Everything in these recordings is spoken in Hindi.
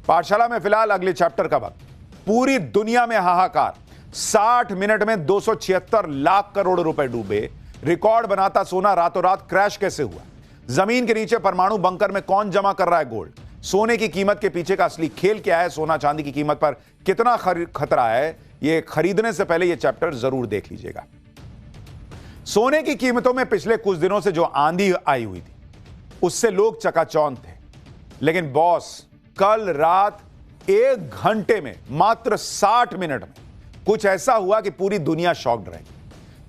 पाठशाला में फिलहाल अगले चैप्टर का वक्त। पूरी दुनिया में हाहाकार। 60 मिनट में 276 लाख करोड़ रुपए डूबे। रिकॉर्ड बनाता सोना रातों रात क्रैश कैसे हुआ? जमीन के नीचे परमाणु बंकर में कौन जमा कर रहा है गोल्ड? सोने की कीमत के पीछे का असली खेल क्या है? सोना चांदी की कीमत पर कितना खतरा है? यह खरीदने से पहले यह चैप्टर जरूर देख लीजिएगा। सोने की कीमतों में पिछले कुछ दिनों से जो आंधी आई हुई थी उससे लोग चकाचौंध थे, लेकिन बॉस कल रात 1 घंटे में, मात्र 60 मिनट में कुछ ऐसा हुआ कि पूरी दुनिया शॉक्ड रही।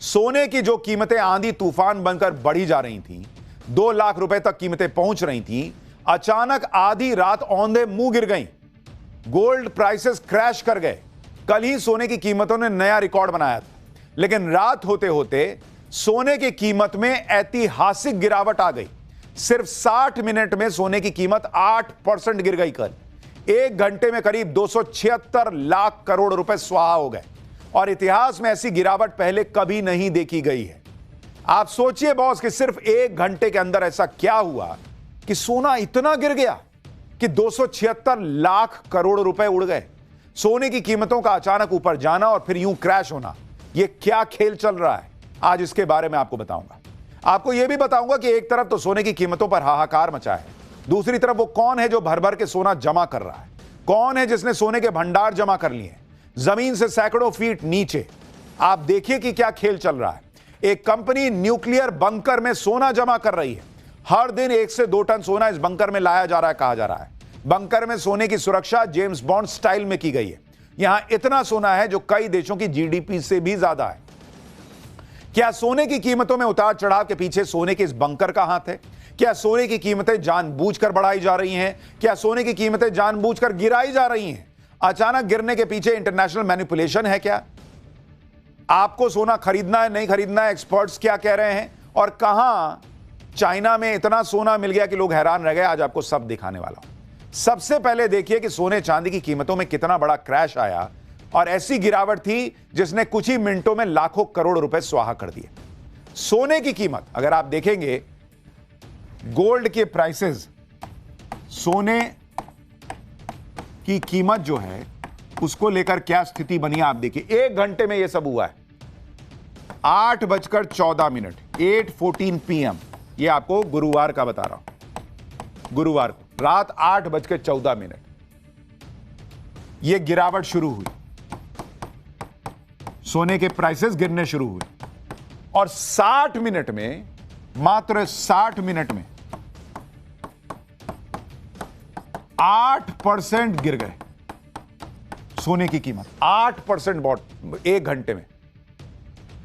सोने की जो कीमतें आंधी तूफान बनकर बढ़ी जा रही थी, 2 लाख रुपए तक कीमतें पहुंच रही थी, अचानक आधी रात औंधे मुंह गिर गई। गोल्ड प्राइसेस क्रैश कर गए। कल ही सोने की कीमतों ने नया रिकॉर्ड बनाया था, लेकिन रात होते होते सोने की कीमत में ऐतिहासिक गिरावट आ गई। सिर्फ 60 मिनट में सोने की कीमत 8% गिर गई। कल 1 घंटे में करीब 276 लाख करोड़ रुपए स्वाहा हो गए और इतिहास में ऐसी गिरावट पहले कभी नहीं देखी गई है। आप सोचिए बॉस कि सिर्फ 1 घंटे के अंदर ऐसा क्या हुआ कि सोना इतना गिर गया कि 276 लाख करोड़ रुपए उड़ गए। सोने की कीमतों का अचानक ऊपर जाना और फिर यूं क्रैश होना, यह क्या खेल चल रहा है? आज इसके बारे में आपको बताऊंगा। आपको यह भी बताऊंगा कि एक तरफ तो सोने की कीमतों पर हाहाकार मचा है, दूसरी तरफ वो कौन है जो भर भर के सोना जमा कर रहा है? कौन है जिसने सोने के भंडार जमा कर लिए जमीन से सैकड़ों फीट नीचे? आप देखिए कि क्या खेल चल रहा है। एक कंपनी न्यूक्लियर बंकर में सोना जमा कर रही है। हर दिन 1 से 2 टन सोना इस बंकर में लाया जा रहा है, कहा जा रहा है। बंकर में सोने की सुरक्षा जेम्स बॉन्ड स्टाइल में की गई है। यहां इतना सोना है जो कई देशों की जीडीपी से भी ज्यादा है। क्या सोने की कीमतों में उतार चढ़ाव के पीछे सोने के इस बंकर का हाथ है? क्या सोने की कीमतें जानबूझकर बढ़ाई जा रही हैं? क्या सोने की कीमतें जानबूझकर गिराई जा रही हैं? अचानक गिरने के पीछे इंटरनेशनल मैनिपुलेशन है क्या? आपको सोना खरीदना है, नहीं खरीदना है? एक्सपर्ट्स क्या कह रहे हैं? और कहां चाइना में इतना सोना मिल गया कि लोग हैरान रह गए। आज आपको सब दिखाने वाला हूं। सबसे पहले देखिए कि सोने चांदी की कीमतों में कितना बड़ा क्रैश आया और ऐसी गिरावट थी जिसने कुछ ही मिनटों में लाखों करोड़ रुपए स्वाहा कर दिए। सोने की कीमत अगर आप देखेंगे, गोल्ड के प्राइसेस, सोने की कीमत जो है उसको लेकर क्या स्थिति बनी आप देखिए। 1 घंटे में यह सब हुआ है। 8:14, 8:14 PM। यह आपको गुरुवार का बता रहा हूं। गुरुवार को रात 8:14 यह गिरावट शुरू हुई। सोने के प्राइसेस गिरने शुरू हुए और 60 मिनट में, मात्र 60 मिनट में 8% गिर गए सोने की कीमत। 8% बॉट 1 घंटे में।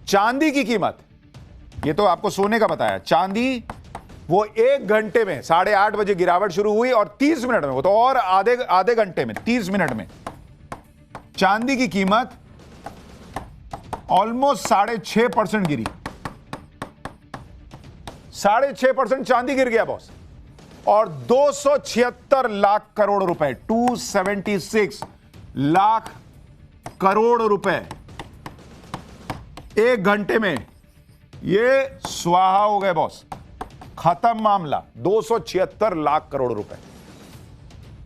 चांदी की कीमत, ये तो आपको सोने का बताया, चांदी वो 1 घंटे में 8:30 बजे गिरावट शुरू हुई और 30 मिनट में, वो तो और आधे घंटे में, 30 मिनट में चांदी की कीमत ऑलमोस्ट 6.5% गिरी। 6.5% चांदी गिर गया बॉस। और 276 लाख करोड़ रुपए, 276 लाख करोड़ रुपए 1 घंटे में ये स्वाहा हो गए बॉस। खत्म मामला। 276 लाख करोड़ रुपए।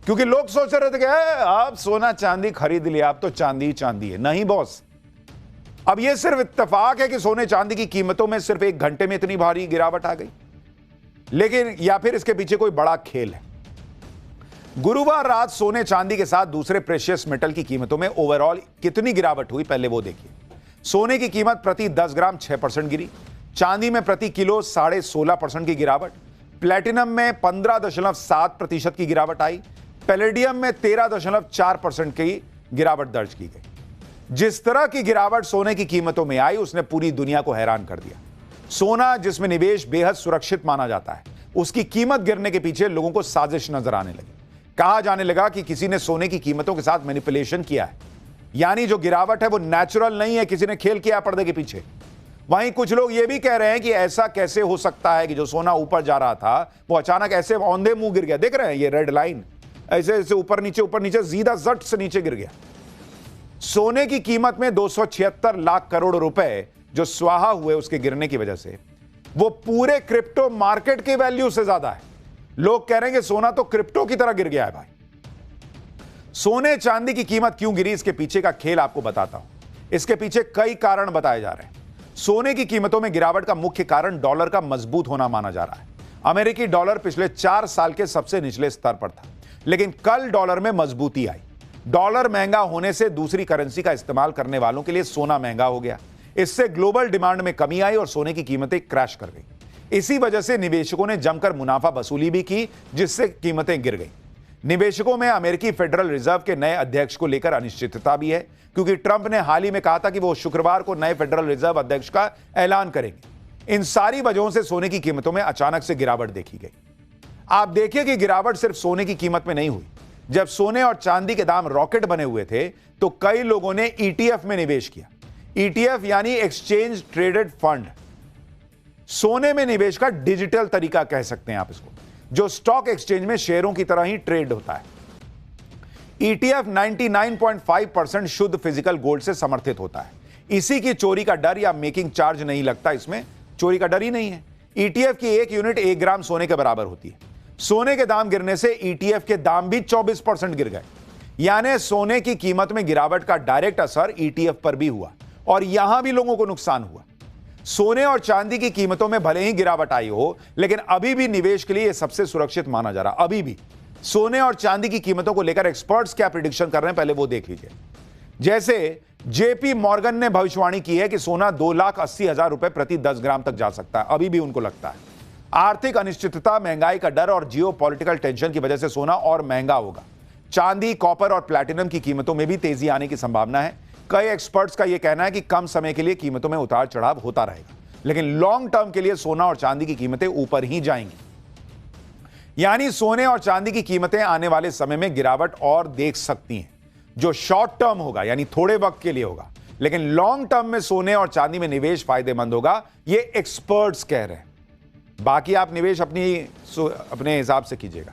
क्योंकि लोग सोच रहे थे कि अब सोना चांदी खरीद लिया, अब तो चांदी ही चांदी है। नहीं बॉस, अब यह सिर्फ इत्तेफाक है कि सोने चांदी की कीमतों में सिर्फ 1 घंटे में इतनी भारी गिरावट आ गई, लेकिन या फिर इसके पीछे कोई बड़ा खेल है। गुरुवार रात सोने चांदी के साथ दूसरे प्रेशियस मेटल की कीमतों में ओवरऑल कितनी गिरावट हुई पहले वो देखिए। सोने की कीमत प्रति 10 ग्राम 6% गिरी। चांदी में प्रति किलो 16.5% की गिरावट। प्लेटिनम में 15.7% की गिरावट आई। पैलेडियम में 13.4% की गिरावट दर्ज की गई। जिस तरह की गिरावट सोने की कीमतों में आई उसने पूरी दुनिया को हैरान कर दिया। सोना जिसमें निवेश बेहद सुरक्षित माना जाता है, उसकी कीमत गिरने के पीछे लोगों को साजिश नजर आने लगी। कहा जाने लगा कि किसी ने सोने की कीमतों के साथ मैनिपुलेशन किया है, यानी जो गिरावट है वो नेचुरल नहीं है, किसी ने खेल किया पर्दे के पीछे। वहीं कुछ लोग ये भी कह रहे हैं कि ऐसा कैसे हो सकता है कि जो सोना ऊपर जा रहा था वो अचानक ऐसे औंधे मुंह गिर गया। देख रहे हैं ये रेड लाइन, ऐसे ऐसे ऊपर नीचे सीधा जट से नीचे गिर गया। सोने की कीमत में 276 लाख करोड़ रुपए जो स्वाहा हुए उसके गिरने की वजह से वो पूरे क्रिप्टो मार्केट की वैल्यू से ज्यादा है। लोग कह रहे हैं कि सोना तो क्रिप्टो की तरह गिर गया है भाई। सोने चांदी की कीमत क्यों गिरी, इसके पीछे का खेल आपको बताता हूं। इसके पीछे कई कारण बताए जा रहे हैं। सोने की कीमतों में गिरावट का मुख्य कारण डॉलर का मजबूत होना माना जा रहा है। अमेरिकी डॉलर पिछले 4 साल के सबसे निचले स्तर पर था, लेकिन कल डॉलर में मजबूती आई। डॉलर महंगा होने से दूसरी करेंसी का इस्तेमाल करने वालों के लिए सोना महंगा हो गया। इससे ग्लोबल डिमांड में कमी आई और सोने की कीमतें क्रैश कर गई। इसी वजह से निवेशकों ने जमकर मुनाफा वसूली भी की, जिससे कीमतें गिर गई। निवेशकों में अमेरिकी फेडरल रिजर्व के नए अध्यक्ष को लेकर अनिश्चितता भी है, क्योंकि ट्रंप ने हाल ही में कहा था कि वो शुक्रवार को नए फेडरल रिजर्व अध्यक्ष का ऐलान करेंगे। इन सारी वजहों से सोने की कीमतों में अचानक से गिरावट देखी गई। आप देखिए कि गिरावट सिर्फ सोने की कीमत में नहीं हुई। जब सोने और चांदी के दाम रॉकेट बने हुए थे तो कई लोगों ने ईटीएफ में निवेश किया। ईटीएफ यानी एक्सचेंज ट्रेडेड फंड, सोने में निवेश का डिजिटल तरीका कह सकते हैं आप इसको, जो स्टॉक एक्सचेंज में शेयरों की तरह ही ट्रेड होता है। ईटीएफ 99.5% शुद्ध फिजिकल गोल्ड से समर्थित होता है। इसी की चोरी का डर या मेकिंग चार्ज नहीं लगता, इसमें चोरी का डर ही नहीं है। ईटीएफ की एक यूनिट 1 ग्राम सोने के बराबर होती है। सोने के दाम गिरने से ईटीएफ के दाम भी 24% गिर गए। यानी सोने की कीमत में गिरावट का डायरेक्ट असर ईटीएफ पर भी हुआ और यहां भी लोगों को नुकसान हुआ। सोने और चांदी की कीमतों में भले ही गिरावट आई हो, लेकिन अभी भी निवेश के लिए यह सबसे सुरक्षित माना जा रहा। अभी भी सोने और चांदी की कीमतों को लेकर एक्सपर्ट्स क्या प्रिडिक्शन कर रहे हैं, पहले वो देख लीजिए। जैसे जेपी मॉर्गन ने भविष्यवाणी की है कि सोना 2,80,000 रुपए प्रति 10 ग्राम तक जा सकता है। अभी भी उनको लगता है आर्थिक अनिश्चितता, महंगाई का डर और जियोपॉलिटिकल टेंशन की वजह से सोना और महंगा होगा। चांदी, कॉपर और प्लैटिनम की कीमतों में भी तेजी आने की संभावना है। कई एक्सपर्ट्स का यह कहना है कि कम समय के लिए कीमतों में उतार चढ़ाव होता रहेगा, लेकिन लॉन्ग टर्म के लिए सोना और चांदी की कीमतें ऊपर ही जाएंगी। यानी सोने और चांदी की कीमतें आने वाले समय में गिरावट और देख सकती हैं, जो शॉर्ट टर्म होगा यानी थोड़े वक्त के लिए होगा, लेकिन लॉन्ग टर्म में सोने और चांदी में निवेश फायदेमंद होगा, ये एक्सपर्ट्स कह रहे हैं। बाकी आप निवेश अपने हिसाब से कीजिएगा।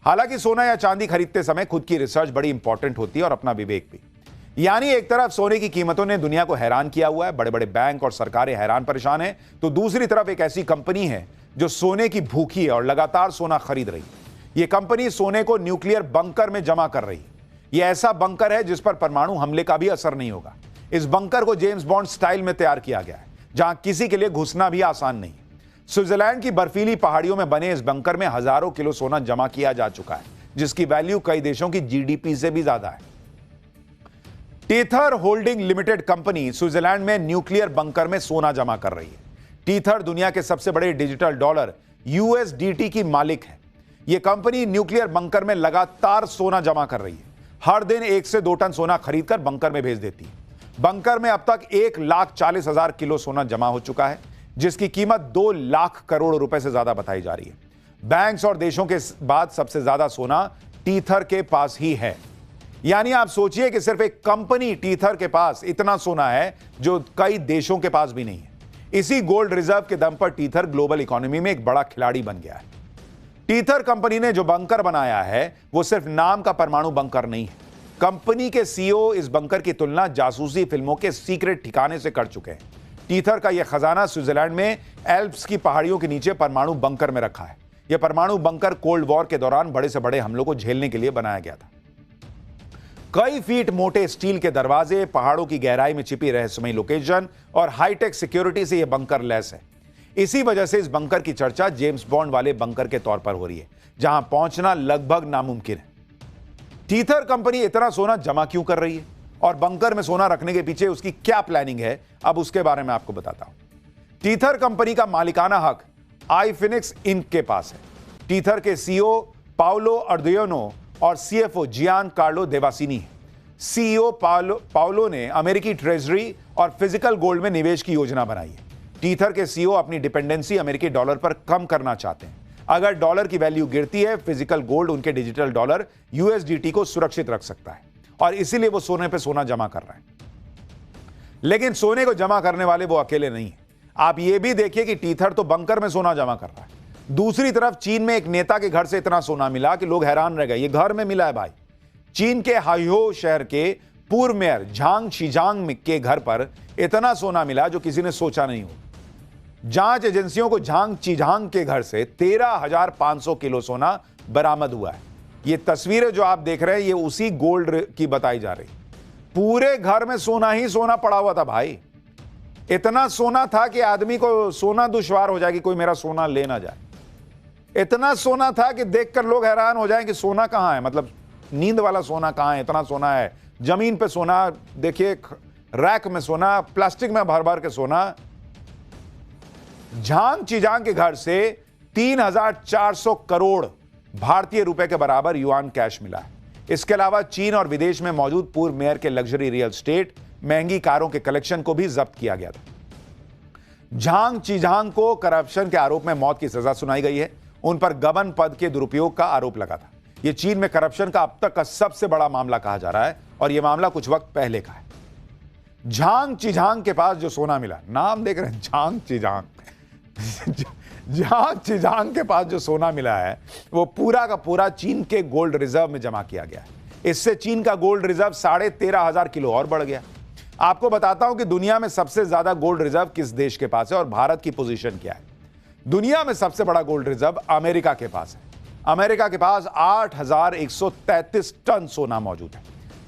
हालांकि सोना या चांदी खरीदते समय खुद की रिसर्च बड़ी इंपॉर्टेंट होती है और अपना विवेक भी। यानी एक तरफ सोने की कीमतों ने दुनिया को हैरान किया हुआ है, बड़े बड़े बैंक और सरकारें हैरान परेशान हैं, तो दूसरी तरफ एक ऐसी कंपनी है जो सोने की भूखी है और लगातार सोना खरीद रही है। यह कंपनी सोने को न्यूक्लियर बंकर में जमा कर रही है। यह ऐसा बंकर है जिस पर परमाणु हमले का भी असर नहीं होगा। इस बंकर को जेम्स बॉन्ड स्टाइल में तैयार किया गया है, जहां किसी के लिए घुसना भी आसान नहीं है। स्विट्जरलैंड की बर्फीली पहाड़ियों में बने इस बंकर में हजारों किलो सोना जमा किया जा चुका है, जिसकी वैल्यू कई देशों की जीडीपी से भी ज्यादा है। Tether holding limited company Switzerland में न्यूक्लियर बंकर में सोना जमा कर रही है। टीथर दुनिया के सबसे बड़े डिजिटल डॉलर यूएसडीटी की मालिक है। यह कंपनी न्यूक्लियर बंकर में लगातार सोना जमा कर रही है। हर दिन 1 से 2 टन सोना खरीदकर बंकर में भेज देती है। बंकर में अब तक 1,40,000 किलो सोना जमा हो चुका है, जिसकी कीमत 2 लाख करोड़ रुपए से ज्यादा बताई जा रही है। बैंक्स और देशों के बाद सबसे ज्यादा सोना टीथर के पास ही है। यानी आप सोचिए कि सिर्फ एक कंपनी टीथर के पास इतना सोना है जो कई देशों के पास भी नहीं है। इसी गोल्ड रिजर्व के दम पर टीथर ग्लोबल इकोनॉमी में एक बड़ा खिलाड़ी बन गया है। टीथर कंपनी ने जो बंकर बनाया है वो सिर्फ नाम का परमाणु बंकर नहीं है। कंपनी के सीईओ इस बंकर की तुलना जासूसी फिल्मों के सीक्रेट ठिकाने से कर चुके हैं। टीथर का यह खजाना स्विट्जरलैंड में एल्प्स की पहाड़ियों के नीचे परमाणु बंकर में रखा है। यह परमाणु बंकर कोल्ड वॉर के दौरान बड़े से बड़े हमलों को झेलने के लिए बनाया गया था। कई फीट मोटे स्टील के दरवाजे, पहाड़ों की गहराई में छिपी रहस्यमयी लोकेशन और हाईटेक सिक्योरिटी से यह बंकर लैस है। इसी वजह से इस बंकर की चर्चा जेम्स बॉन्ड वाले बंकर के तौर पर हो रही है, जहां पहुंचना लगभग नामुमकिन है। टीथर कंपनी इतना सोना जमा क्यों कर रही है और बंकर में सोना रखने के पीछे उसकी क्या प्लानिंग है, अब उसके बारे में आपको बताता हूं। टीथर कंपनी का मालिकाना हक आईफिनिक्स इंक के पास है। टीथर के सीईओ पाउलो अर्दियोनो और सीएफओ जियान कार्लो देवासिनी है। सीईओ पाउलो ने अमेरिकी ट्रेजरी और फिजिकल गोल्ड में निवेश की योजना बनाई है। टीथर के सीईओ अपनी डिपेंडेंसी अमेरिकी डॉलर पर कम करना चाहते हैं। अगर डॉलर की वैल्यू गिरती है, फिजिकल गोल्ड उनके डिजिटल डॉलर यूएसडीटी को सुरक्षित रख सकता है और इसीलिए वो सोने पे सोना जमा कर रहे हैं। लेकिन सोने को जमा करने वाले वो अकेले नहीं है। आप ये भी देखिए कि टीथर तो बंकर में सोना जमा कर रहा है। दूसरी तरफ चीन में एक नेता के घर से इतना सोना मिला कि लोग हैरान रह गए। ये घर में मिला है भाई। चीन के हाइहो शहर के पूर्व मेयर झांग शीजांग के घर पर इतना सोना मिला जो किसी ने सोचा नहीं हो। जांच एजेंसियों को झांग चीजांग के घर से 13,500 किलो सोना बरामद हुआ है। ये तस्वीरें जो आप देख रहे हैं ये उसी गोल्ड की बताई जा रही। पूरे घर में सोना ही सोना पड़ा हुआ था भाई। इतना सोना था कि आदमी को सोना दुश्वार हो जाए कि कोई मेरा सोना ले ना जाए। इतना सोना था कि देखकर लोग हैरान हो जाएं कि सोना कहां है, मतलब नींद वाला सोना कहां है। इतना सोना है, जमीन पे सोना, देखिए रैक में सोना, प्लास्टिक में भर भर के सोना। झांग चिजांग के घर से 3,400 करोड़ भारतीय रुपए के बराबर युआन कैश मिला है। इसके अलावा चीन और विदेश में मौजूद पूर्व मेयर के लग्जरी रियल एस्टेट, महंगी कारों के कलेक्शन को भी जब्त किया गया था। झांग चिजांग को करप्शन के आरोप में मौत की सजा सुनाई गई है। उन पर गबन पद के दुरुपयोग का आरोप लगा था। यह चीन में करप्शन का अब तक का सबसे बड़ा मामला कहा जा रहा है और यह मामला कुछ वक्त पहले का है। झांग चिजांग के पास जो सोना मिला, नाम देख रहे हैं झांग चिजांग झांग चिजांग के पास जो सोना मिला है वो पूरा का पूरा चीन के गोल्ड रिजर्व में जमा किया गया है। इससे चीन का गोल्ड रिजर्व 13,500 किलो और बढ़ गया। आपको बताता हूं कि दुनिया में सबसे ज्यादा गोल्ड रिजर्व किस देश के पास है और भारत की पोजीशन क्या है। दुनिया में सबसे बड़ा गोल्ड रिजर्व अमेरिका के पास है। अमेरिका के पास 8,133 टन सोना मौजूद है।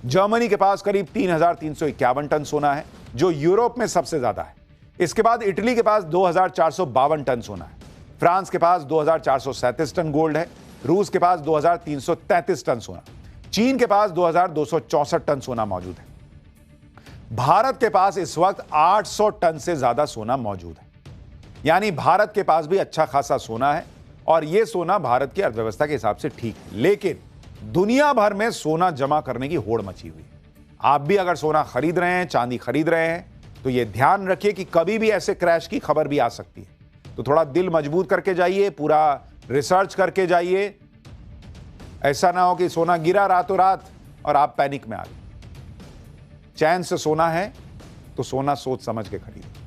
जर्मनी के पास करीब 3,351 टन सोना है, जो यूरोप में सबसे ज्यादा है। इसके बाद इटली के पास 2,452 टन सोना है। फ्रांस के पास 2,437 टन गोल्ड है। रूस के पास 2,333 टन सोना। चीन के पास 2,264 टन सोना मौजूद है। भारत के पास इस वक्त 800 टन से ज्यादा सोना मौजूद है। यानी भारत के पास भी अच्छा खासा सोना है और यह सोना भारत की अर्थव्यवस्था के हिसाब से ठीक है। लेकिन दुनिया भर में सोना जमा करने की होड़ मची हुई है। आप भी अगर सोना खरीद रहे हैं, चांदी खरीद रहे हैं, तो यह ध्यान रखिए कि कभी भी ऐसे क्रैश की खबर भी आ सकती है। तो थोड़ा दिल मजबूत करके जाइए, पूरा रिसर्च करके जाइए। ऐसा ना हो कि सोना गिरा रातों रात और आप पैनिक में आ गए। चैन से सोना है तो सोना सोच समझ के खरीदें।